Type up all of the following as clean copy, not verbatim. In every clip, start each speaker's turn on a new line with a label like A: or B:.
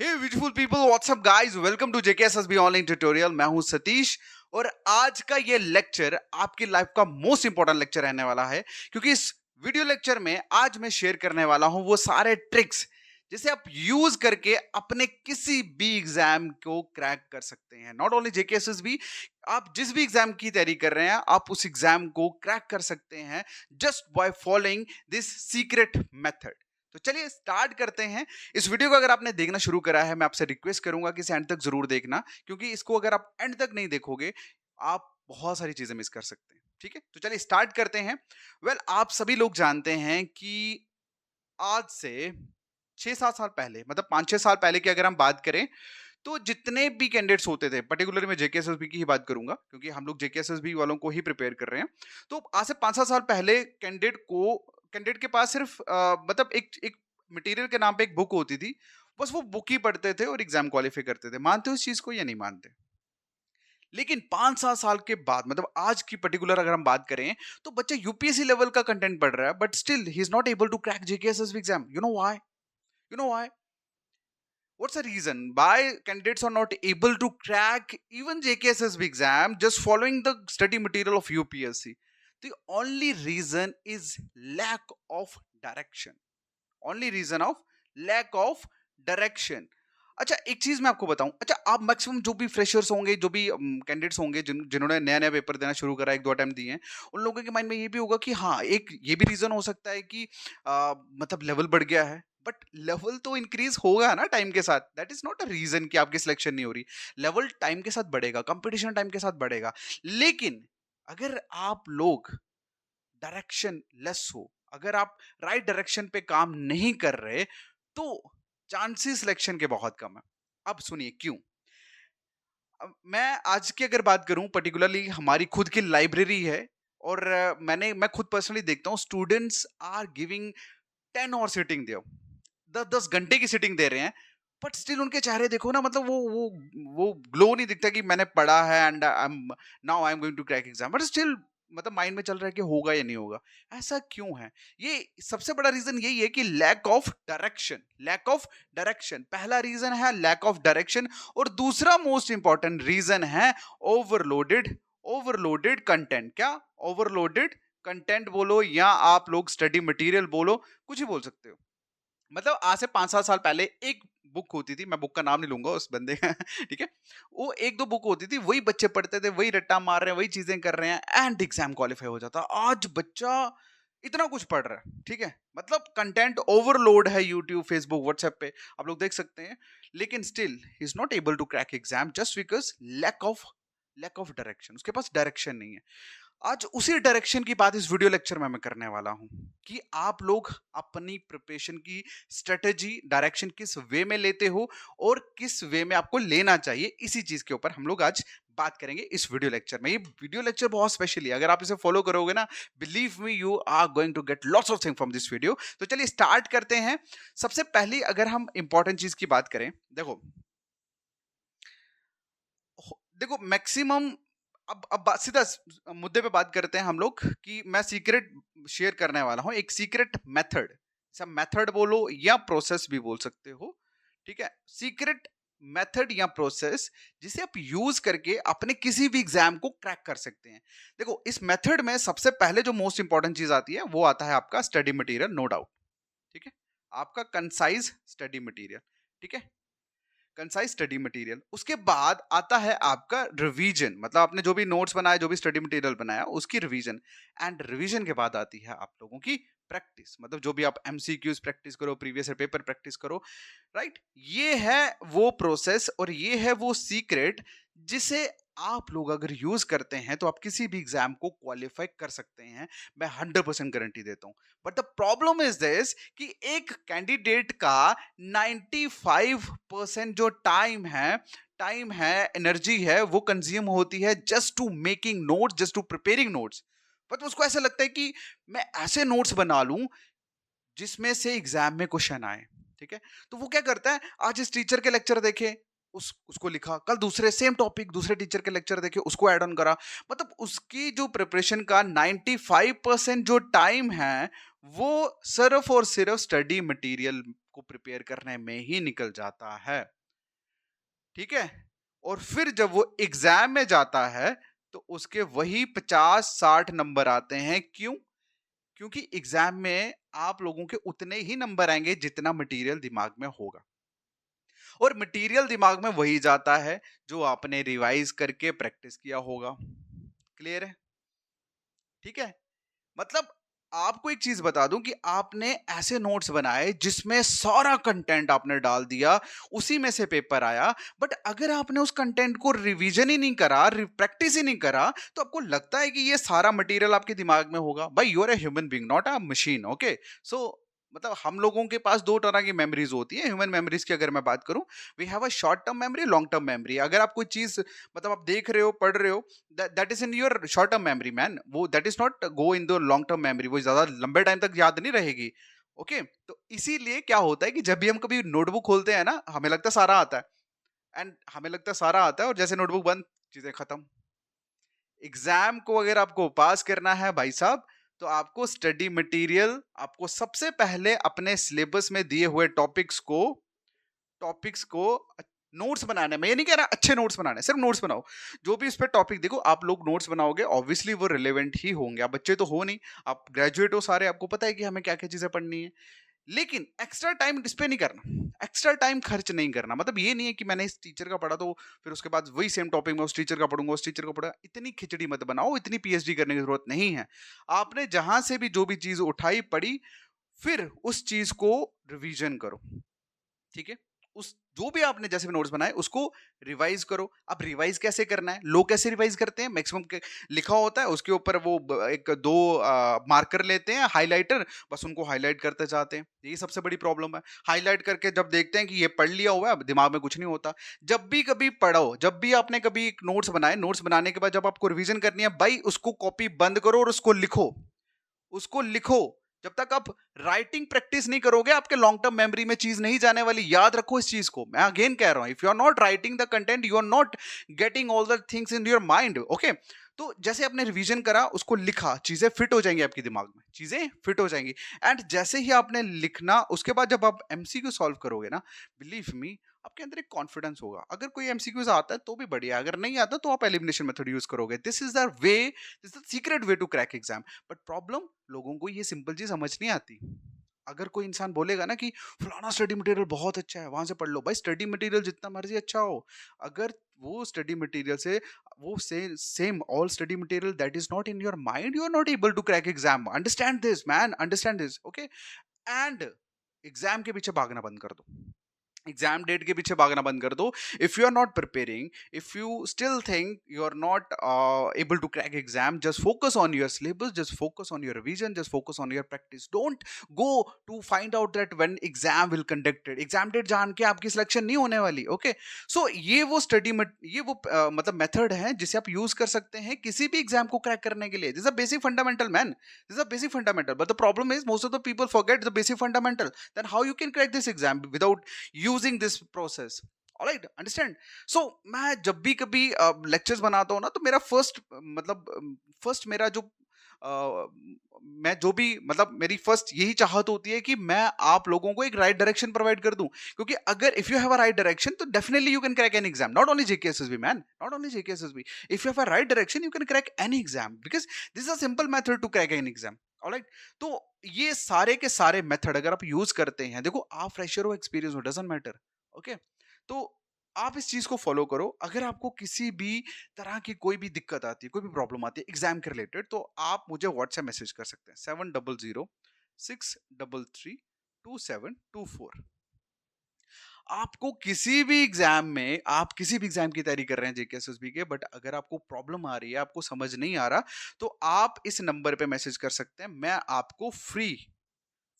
A: Hey beautiful people, what's up guys, welcome to JKSSB online tutorial. मैं हूं सतीश और आज का ये लेक्चर आपकी लाइफ का मोस्ट इंपॉर्टेंट लेक्चर रहने वाला है, क्योंकि इस वीडियो लेक्चर में आज मैं शेयर करने वाला हूं वो सारे ट्रिक्स जिसे आप यूज करके अपने किसी भी एग्जाम को क्रैक कर सकते हैं। नॉट ओनली जेकेएसएसबी, आप जिस भी एग्जाम की तैयारी कर रहे हैं आप उस एग्जाम को क्रैक कर सकते हैं just by following this secret method. तो चलिए स्टार्ट करते हैं। इस वीडियो को अगर आपने देखना शुरू करा है, मैं आपसे रिक्वेस्ट करूंगा कि इसे एंड तक जरूर देखना, क्योंकि इसको अगर आप एंड तक नहीं देखोगे आप बहुत सारी चीजें मिस कर सकते हैं। ठीक है, तो चलिए स्टार्ट करते हैं। आप सभी लोग जानते हैं कि आज से 6-7 साल पहले, मतलब 5-6 साल पहले की अगर हम बात करें, तो जितने भी कैंडिडेट्स होते थे, पर्टिकुलरली मैं जेकेएसएसबी की ही बात करूंगा क्योंकि हम लोग जेकेएसएसबी वालों को ही प्रिपेयर कर रहे हैं। तो आज से 5-7 साल पहले कैंडिडेट के पास सिर्फ मतलब एक एक मटेरियल के नाम पे एक बुक होती थी। बस वो बुक ही पढ़ते थे और एग्जाम क्वालिफाई करते थे। मानते हो इस चीज को या नहीं मानते? लेकिन 5-7 साल के बाद, मतलब आज की पर्टिकुलर अगर हम बात करें, तो बच्चा यूपीएससी लेवल का कंटेंट पढ़ रहा है, but still he is not able to crack JKSSB exam. You know why? What's the reason why candidates are not able to crack even JKSSB exam just following the study material of UPSC? The only reason is lack of direction. Only reason of lack of direction. अच्छा, एक चीज मैं आपको बताऊं। अच्छा, आप maximum जो भी फ्रेशर्स होंगे, जो भी कैंडिडेट्स होंगे जिन्होंने नया नया पेपर देना शुरू करा, 1-2 अटेम्प्ट दिए हैं, उन लोगों के माइंड में ये भी होगा कि हाँ, एक ये भी रीजन हो सकता है कि मतलब लेवल बढ़ गया है। बट लेवल तो इंक्रीज होगा ना टाइम के साथ। That is not a reason कि आपकी सिलेक्शन नहीं हो रही। लेवल टाइम के साथ बढ़ेगा, कंपटीशन टाइम के साथ बढ़ेगा। लेकिन अगर आप लोग डायरेक्शन लेस हो, अगर आप राइट डायरेक्शन पे काम नहीं कर रहे, तो चांसेस सिलेक्शन के बहुत कम है। अब सुनिए क्यों। मैं आज की अगर बात करूं, पर्टिकुलरली हमारी खुद की लाइब्रेरी है और मैं खुद पर्सनली देखता हूं स्टूडेंट्स आर गिविंग 10 और सिटिंग दे, 10-10 घंटे की सिटिंग दे रहे हैं, बट स्टिल उनके चेहरे देखो ना, मतलब वो ग्लो नहीं दिखता कि मैंने पढ़ा है and I am going to crack exam, but still मतलब माइंड में चल रहा है कि होगा या नहीं होगा। ऐसा क्यों है? ये सबसे बड़ा रीजन यही है कि lack of direction. Lack of direction पहला रीजन है, लैक ऑफ डायरेक्शन। और दूसरा मोस्ट इंपॉर्टेंट रीजन है ओवरलोडेड ओवरलोडेड कंटेंट। क्या? ओवरलोडेड कंटेंट बोलो या आप लोग स्टडी मटेरियल बोलो, कुछ ही बोल सकते हो। मतलब आज से 5-7 साल पहले एक बुक होती थी, मैं बुक का नाम नहीं लूंगा उस बंदे का ठीक है। वो 1-2 बुक होती थी, वही बच्चे पढ़ते थे, वही रट्टा मार रहे हैं, वही चीजें कर रहे हैं एंड एग्जाम क्वालिफाई हो जाता। आज बच्चा इतना कुछ पढ़ रहा है, ठीक है, मतलब कंटेंट ओवरलोड है यूट्यूब, फेसबुक, व्हाट्सएप पे आप लोग देख सकते हैं। लेकिन still he is not able to crack exam just because lack of direction. उसके पास डायरेक्शन नहीं है। आज उसी डायरेक्शन की बात इस वीडियो लेक्चर में मैं करने वाला हूं कि आप लोग अपनी प्रिपरेशन की स्ट्रेटेजी, डायरेक्शन किस वे में लेते हो और किस वे में आपको लेना चाहिए, इसी चीज के ऊपर हम लोग आज बात करेंगे इस वीडियो लेक्चर में। ये वीडियो लेक्चर बहुत स्पेशल है, अगर आप इसे फॉलो करोगे ना, believe me, you are going to get lots of thing from this video. तो चलिए स्टार्ट करते हैं। सबसे पहली अगर हम इंपॉर्टेंट चीज की बात करें, देखो मैक्सिमम, अब सीधा मुद्दे पे बात करते हैं हम लोग कि मैं सीक्रेट शेयर करने वाला हूं, एक सीक्रेट मेथड। सब मेथड बोलो या प्रोसेस भी बोल सकते हो, ठीक है। सीक्रेट मेथड या प्रोसेस जिसे आप यूज करके अपने किसी भी एग्जाम को क्रैक कर सकते हैं। देखो, इस मेथड में सबसे पहले जो मोस्ट इंपॉर्टेंट चीज आती है वो आता है आपका स्टडी मटेरियल, नो डाउट, ठीक है। आपका कंसाइज स्टडी मटेरियल, ठीक है, कंसाइज स्टडी मटेरियल। उसके बाद आता है आपका रिवीजन, मतलब आपने जो भी नोट्स बनाए, जो भी स्टडी मटेरियल बनाया, उसकी रिवीजन। एंड रिवीजन के बाद आती है आप लोगों की प्रैक्टिस, मतलब जो भी आप एमसीक्यूज प्रैक्टिस करो, प्रीवियस ईयर पेपर प्रैक्टिस करो, राइट। ये है वो प्रोसेस और ये है वो सीक्रेट जिसे आप लोग अगर यूज करते हैं तो आप किसी भी एग्जाम को क्वालिफाई कर सकते हैं। मैं 100% गारंटी देता हूं। But the problem is this कि एक कैंडिडेट का 95% जो टाइम है, एनर्जी है, वो कंज्यूम होती है just to making notes, just to preparing notes. But उसको ऐसा लगता है कि मैं ऐसे नोट्स बना लूं जिसमें से एग्जाम में क्वेश्चन आए, ठीक है। तो वो क्या करता है, आज इस टीचर के लेक्चर देखे, उसको लिखा, कल दूसरे सेम टॉपिक दूसरे टीचर के लेक्चर देखे, उसको ऐड ऑन करा। मतलब उसकी जो प्रिपरेशन का 95% जो टाइम है वो सिर्फ और सिर्फ स्टडी मटेरियल आपको प्रिपेयर करने में ही निकल जाता है, ठीक है। और फिर जब वो एग्जाम में जाता है तो उसके वही 50-60 नंबर आते हैं। क्यों? क्योंकि एग्जाम में आप लोगों के उतने ही नंबर आएंगे जितना मटेरियल दिमाग में होगा, और मटेरियल दिमाग में वही जाता है जो आपने रिवाइज करके प्रैक्टिस किया होगा। क्लियर है? ठीक है। मतलब आपको एक चीज बता दूं कि आपने ऐसे नोट्स बनाए जिसमें सारा कंटेंट आपने डाल दिया, उसी में से पेपर आया, बट अगर आपने उस कंटेंट को रिवीजन ही नहीं करा, प्रैक्टिस ही नहीं करा, तो आपको लगता है कि ये सारा मटेरियल आपके दिमाग में होगा। भाई you are a human being, not a machine, okay. So मतलब हम लोगों के पास दो तरह की मेमोरीज होती है। ह्यूमन मेमोरीज की अगर मैं बात करूं, we have a short term memory, long term memory. अगर आप कोई चीज मतलब आप देख रहे हो, पढ़ रहे हो, that is in your short term memory man, वो that is not go in the long term memory, वो ज्यादा लंबे टाइम तक याद नहीं रहेगी। ओके तो इसीलिए क्या होता है कि जब भी हम कभी नोटबुक खोलते हैं ना, हमें लगता है सारा आता है, एंड हमें लगता है सारा आता है, और जैसे नोटबुक बंद, चीजें खत्म। एग्जाम को अगर आपको पास करना है भाई साहब, तो आपको स्टडी मटेरियल, आपको सबसे पहले अपने सिलेबस में दिए हुए टॉपिक्स को नोट्स बनाने में, ये नहीं कह रहा अच्छे नोट्स बनाने, सिर्फ नोट्स बनाओ। जो भी इस पे टॉपिक देखो, आप लोग नोट्स बनाओगे ऑब्वियसली वो रिलेवेंट ही होंगे। आप बच्चे तो हो नहीं, आप ग्रेजुएट हो सारे, आपको पता है कि हमें क्या क्या चीजें पढ़नी है। लेकिन एक्स्ट्रा टाइम इस पे नहीं करना, एक्स्ट्रा टाइम खर्च नहीं करना। मतलब ये नहीं है कि मैंने इस टीचर का पढ़ा तो फिर उसके बाद वही सेम टॉपिक में उस टीचर का पढ़ूंगा, उस टीचर का पढ़ा। इतनी खिचड़ी मत बनाओ, इतनी पीएचडी करने की जरूरत नहीं है। आपने जहां से भी जो भी चीज उठाई पढ़ी, फिर उस चीज को रिवीजन करो, ठीक है। उस जो भी आपने जैसे भी नोट्स बनाए उसको रिवाइज करो। अब रिवाइज कैसे करना है, लोग कैसे रिवाइज करते हैं, मैक्सिमम लिखा होता है उसके ऊपर वो एक दो मार्कर लेते हैं, हाइलाइटर, बस उनको हाईलाइट करते जाते हैं। यही सबसे बड़ी प्रॉब्लम है। हाईलाइट करके जब देखते हैं कि ये पढ़ लिया हुआ है, दिमाग में कुछ नहीं होता। जब भी कभी पढ़ो, जब भी आपने कभी एक नोट्स बनाए, नोट्स बनाने के बाद जब आपको रिवीजन करनी है, भाई उसको कॉपी बंद करो और उसको लिखो, उसको लिखो। जब तक आप राइटिंग प्रैक्टिस नहीं करोगे, आपके लॉन्ग टर्म मेमोरी में चीज नहीं जाने वाली। याद रखो इस चीज को, मैं अगेन कह रहा हूं, if you are not writing the content, you are not getting all the things in your mind, okay. तो जैसे आपने रिवीजन करा, उसको लिखा, चीजें फिट हो जाएंगी आपके दिमाग में, चीजें फिट हो जाएंगी। एंड जैसे ही आपने लिखना, उसके बाद जब आप एमसीक्यू सॉल्व करोगे ना, बिलीव मी, आपके अंदर एक कॉन्फिडेंस होगा। अगर कोई एमसीक्यूज आता है तो भी बढ़िया, अगर नहीं आता तो आप एलिमिनेशन मेथड यूज करोगे। This is the way, this is the secret way to crack exam. But problem, लोगों को ये सिंपल चीज समझ नहीं आती। अगर कोई इंसान बोलेगा ना कि फलाना स्टडी मटेरियल बहुत अच्छा है, वहां से पढ़ लो, भाई स्टडी मटेरियल जितना मर्जी अच्छा हो, अगर वो स्टडी मटेरियल से वो same all study material that is not in your mind, you are not able to crack exam. Understand this man, understand this, okay. And exam के पीछे भागना बंद कर दो, एग्जाम डेट के पीछे भागना बंद कर दो। If you are not preparing, if you still think you are not able to crack exam, just focus on your syllabus, just focus on your revision, just focus on your practice. Don't go to find out that when exam will conducted. Exam date जान के आपकी selection नहीं होने वाली, okay. सो ये वो ये वो मतलब मेथड है जिसे आप यूज कर सकते हैं किसी भी एग्जाम को क्रैक करने के लिए। This is a basic fundamental man, this is a basic fundamental, but the problem is most of the people forget the basic fundamental. Then how you can crack this exam without using this process? Alright, understand. So मैं जब भी कभी lectures बनाता हूँ ना, तो मेरा first मेरा जो मैं जो भी मतलब मेरी फर्स्ट यही चाहत होती है कि मैं आप लोगों को एक राइट डायरेक्शन प्रोवाइड कर दूं। क्योंकि अगर if you have a right direction, तो definitely you can crack an exam, not only JKSSB man, not only JKSSB. If you have a right direction, you can crack any exam, because this is a simple method to crack an exam, alright. तो ये सारे के सारे method अगर आप use करते हैं, देखो आप फ्रेशर हो, एक्सपीरियंस हो, डजंट मैटर, ओके। तो आप इस चीज को फॉलो करो। अगर आपको किसी भी तरह की कोई भी दिक्कत आती है, कोई भी प्रॉब्लम आती है एग्जाम के रिलेटेड, तो आप मुझे व्हाट्सएप मैसेज कर सकते हैं 7006332724। आपको किसी भी एग्जाम में, आप किसी भी एग्जाम की तैयारी कर रहे हैं जेकेएसएसबी के, बट अगर आपको प्रॉब्लम आ रही है, आपको समझ नहीं आ रहा, तो आप इस नंबर पे मैसेज कर सकते हैं। मैं आपको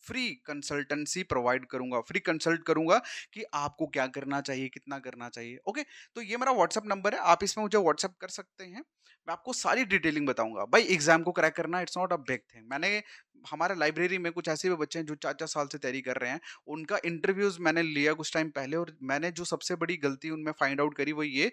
A: फ्री कंसल्टेंसी प्रोवाइड करूंगा, फ्री कंसल्ट करूंगा कि आपको क्या करना चाहिए, कितना करना चाहिए, ओके। तो ये मेरा व्हाट्सएप नंबर है, आप इसमें मुझे व्हाट्सएप कर सकते हैं। मैं आपको सारी डिटेलिंग बताऊंगा। भाई एग्जाम को क्रैक करना it's not a big thing. हमारे लाइब्रेरी में कुछ ऐसे भी बच्चे हैं जो 4-4 साल से तैयारी कर रहे हैं, उनका इंटरव्यूज मैंने लिया कुछ टाइम पहले, और मैंने जो सबसे बड़ी गलती उनमें फाइंड आउट करी वो ये,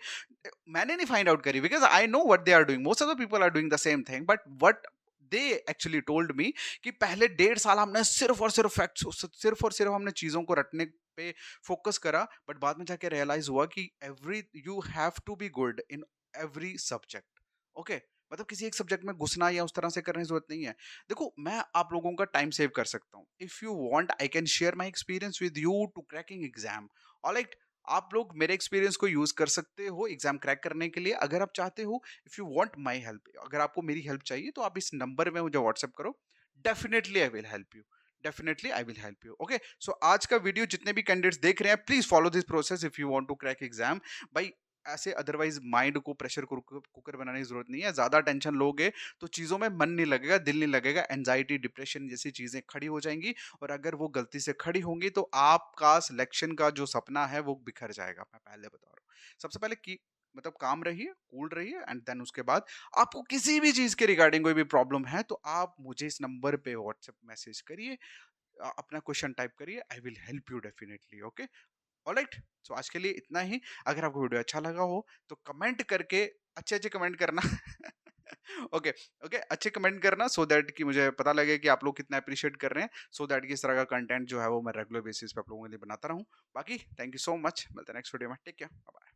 A: मैंने नहीं फाइंड आउट करी because I know what they are doing, most of the people are doing the same thing, but what they actually told me कि पहले 1.5 साल हमने सिर्फ और सिर्फ फैक्ट्स, सिर्फ और सिर्फ हमने चीजों को रटने पे फोकस करा, बट बाद में जाके रियलाइज हुआ कि every you have to be good in every subject. Okay, मतलब किसी एक सब्जेक्ट में घुसना या उस तरह से करने की जरूरत नहीं है। देखो, मैं आप लोगों का टाइम सेव कर सकता हूँ। If you want I can share my experience with you to cracking exam. Alright, आप लोग मेरे एक्सपीरियंस को यूज कर सकते हो एग्जाम क्रैक करने के लिए अगर आप चाहते हो। If you want my help, अगर आपको मेरी हेल्प चाहिए तो आप इस नंबर में मुझे व्हाट्सएप करो। Definitely I will help you. Definitely I will help you. Okay, so आज का वीडियो जितने भी कैंडिडेट्स देख रहे हैं, please follow this process if you want to crack exam. भाई, ऐसे अदरवाइज माइंड को प्रेशर कुकर बनाने की जरूरत नहीं है। ज्यादा टेंशन लोगे तो चीजों में मन नहीं लगेगा, दिल नहीं लगेगा, एंजाइटी, डिप्रेशन जैसी चीजें खड़ी हो जाएंगी। और अगर वो गलती से खड़ी होंगी तो आपका सिलेक्शन का जो सपना है वो बिखर जाएगा। मैं पहले बता रहा हूँ। सबसे पहले की मतलब काम रहिए, कूल रहिए, एंड देन उसके बाद आपको किसी भी चीज के रिगार्डिंग कोई भी प्रॉब्लम है तो आप मुझे इस नंबर पे व्हाट्सएप मैसेज करिए, अपना क्वेश्चन टाइप करिए, I will help you definitely. Okay, alright, so आज के लिए इतना ही। अगर आपको वीडियो अच्छा लगा हो तो कमेंट करके अच्छे अच्छे कमेंट करना। ओके, ओके, अच्छे कमेंट करना सो दैट कि मुझे पता लगे कि आप लोग कितना अप्रिशिएट कर रहे हैं, सो दैट कि इस तरह का कंटेंट जो है वो मैं रेगुलर बेसिस पे आप लोगों के लिए बनाता रहूं। बाकी थैंक यू सो मच, मिलते हैं नेक्स्ट वीडियो में। Take care, bye.